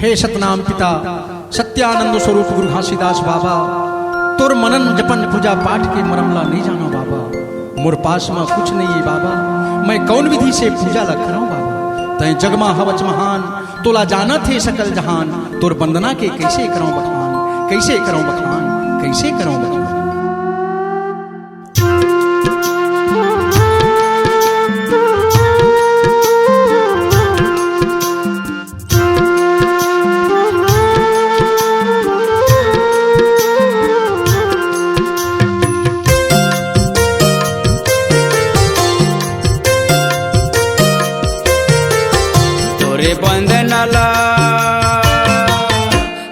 हे सतनाम पिता सत्यानंद स्वरूप गुरु घासीदास बाबा, तोर मनन जपन पूजा पाठ के मरमला नहीं जानो बाबा। मोर पास में कुछ नहीं है बाबा, मैं कौन विधि से पूजा ला कराऊं बाबा। तय जगमा हवच महान, तोला जाना थे सकल जहान। तोर वंदना के कैसे कराऊं बखान, कैसे कराऊं बखान, कैसे कराऊं बखान।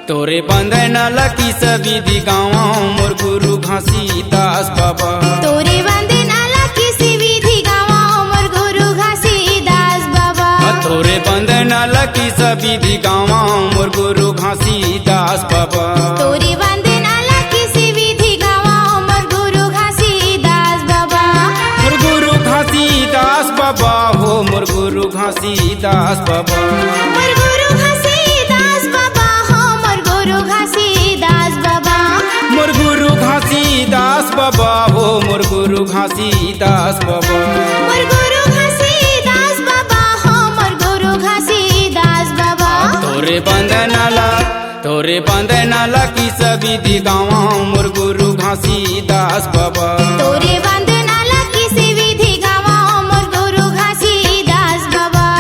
तोरे बंदनाला की विधि गावा मोर गुरु घासीदास बाबा। तोरे बंदनाला की विधि गावा मोर गुरु घासीदास बाबा। तोरे बंदनाला की विधि गावा मोर गुरु घासीदास बाबा। तोरे बंदनाला की विधि गावा मोर गुरु घासीदास बाबा। मोर गुरु घासीदास बाबा हो मोर गुरु घासीदास बाबा। मोर गुरु घासीदास बाबा हो मोर गुरु घासीदास बाबा। मोर गुरु घासीदास बाबा हो मोर गुरु घासीदास बाबा। मोर गुरु घासीदास बाबा हो मोर गुरु घासीदास बाबा। तोरे बंदनाला की विधि गावा मोर गुरु घासीदास बाबा। तोरे बंदनाला की विधि गावा मोर गुरु घासीदास बाबा।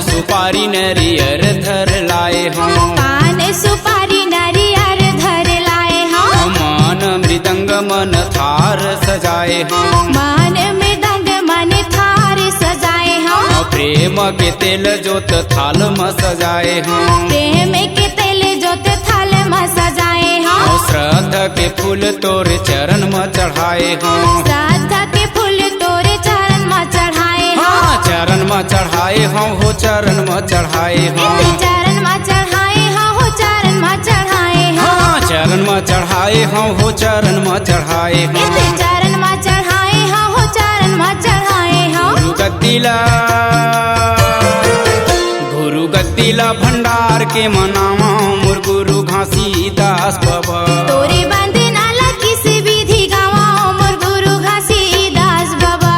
सुपारी नरियर धर लाए हम, पान सुपारी नारियर धर लाए हम। मान मृदंग मन थार सजाए हम, मान मृदंग मन थार सजाए हम। प्रेम के तेल जोत थाल में सजाए हम, प्रेम के तेल जोत थाल में सजाए हम। श्रद्धा के फूल तोरे चरण में चढ़ाए हम, श्रद्धा के फूल तोरे चरण में चढ़ाए हम। चरण में चढ़ाए हम हो चरण में चढ़ाए हम। चरण में चढ़ाए हम हो चरण में चढ़ाए हम। चरण में चढ़ाए हम हो चरण में चढ़ाए हम। चरण में चढ़ाए हम हो चरण में चढ़ाए हम। गुरु गद्दीला भंडार के मनावा मोर गुरु घासीदास बाबा। तोरे बंदनाला की विधि गावा मोर गुरु घासीदास बाबा।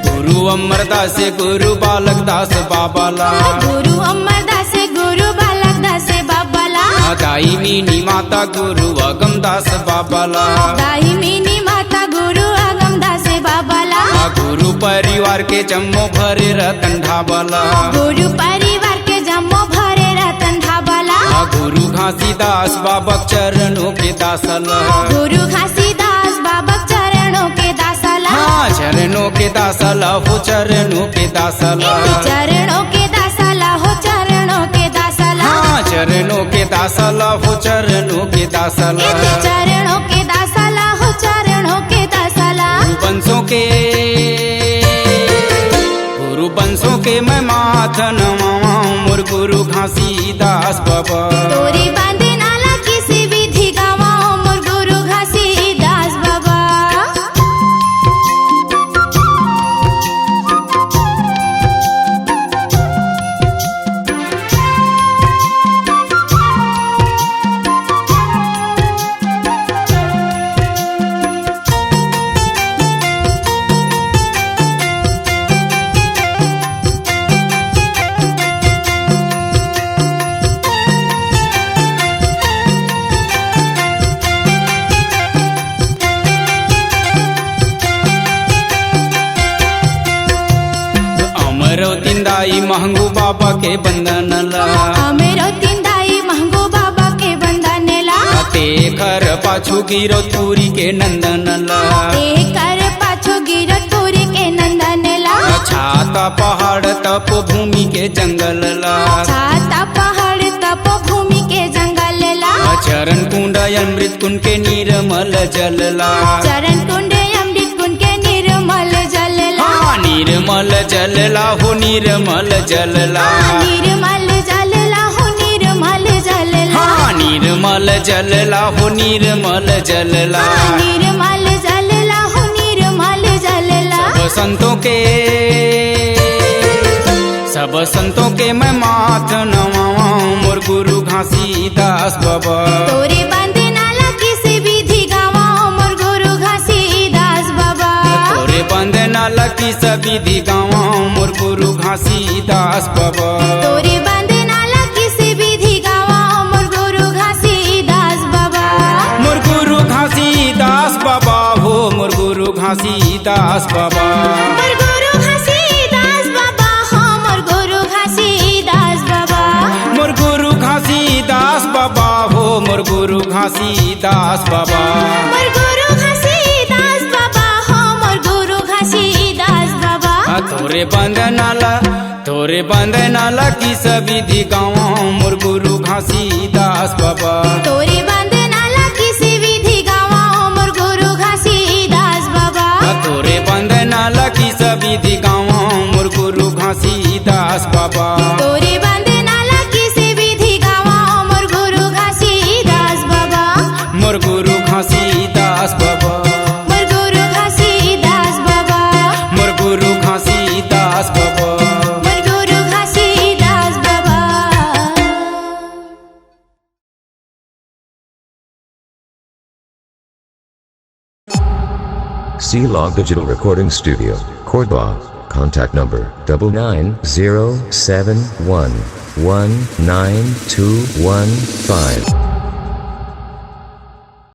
गुरु अमरदास गुरु बालक दास बाबाला। गुरु अमरदास गुरु बालक दास बाबाला। दायिनी माता गुरु अगम दास बाबाला। दाहिनी माता गुरु अगम दास बाबाला। गुरु परिवार के जम्मो भरे रतन ढाबाला। गुरु परिवार के जम्मो भरे रतन ढाबाला। गुरु घासीदास बाबा चरणों के दासला। गुरु घासीदास बाबा चरणों के दासला। चरणों के दासला हो चरणों के दासला। चरणों के दासला हो चरणों के दासला। चरणों के दासला हो चरणों के दासला। चरणों के दासला हो चरणों के दासला। गुरु बंसों के मैं माथा नवावा मोर गुरु घासीदास बाबा। तोरी बंदनाला की विधि गावा मोर गुरु घासीदास बाबा। बाबा के बंधन ला अमेरो तिंदाई महंगो बाबा के बंधन ला ते घर पाछू गिरो तुरी के नंदन ला ते कर पाछो गिरत तुरी के नंदन ला छाता पहाड़ तप भूमि के जंगल ला छाता पहाड़ तप भूमि के जंगल ला चरण कुंड अमृत कुंड के निर्मल जल ला चरण कुंड अमृत कुंड के निर्मल जल ला निर्मल जल ला हो निर्मल जल ला निर्मल जल ला हो निर्मल जल ला निर्मल जल ला हो निर्मल जल ला निर्मल जल ला हो निर्मल जल ला सब संतों के मैं माथ नवाऊं मोर गुरु घासीदास बाबा तोरे बंदे नाला किसी विधि गावाओ मोर गुरु घासीदास बाबा तोरे बंदे नाला की विधि गावाऊं मोर गुरु घासीदास बाबा तोरे बंदे नाला किसी विधि गावाओ मोर गुरु घासीदास बाबा मोर गुरु घासीदास बाबा हो मोर गुरु घासीदास बाबा मोर गुरु घासीदास बाबा हो मोर गुरु घासीदास बाबा मोर गुरु घासीदास बाबा हो मोर गुरु घासीदास बाबा मोर गुरु घासीदास बाबा हो मोर गुरु घासीदास बाबा तोरे बंदनाला की विधि गावाऊं मोर गुरु घासीदास बाबा तोरे बंदनाला किसी विधि गावाओ मोर गुरु घासीदास बाबा तोरे बंदनाला की विधि गावाऊं मोर गुरु घासीदास बाबा तोरे बंदनाला किसी विधि गावाओ मोर गुरु घासीदास बाबा मोर गुरु घासीदास बाबा मोर गुरु घासीदास बाबा मोर गुरु घासीदास बाबा मोर गुरु घासीदास बाबा C-Log Digital Recording Studio, Cordoba. Contact number 9907119215.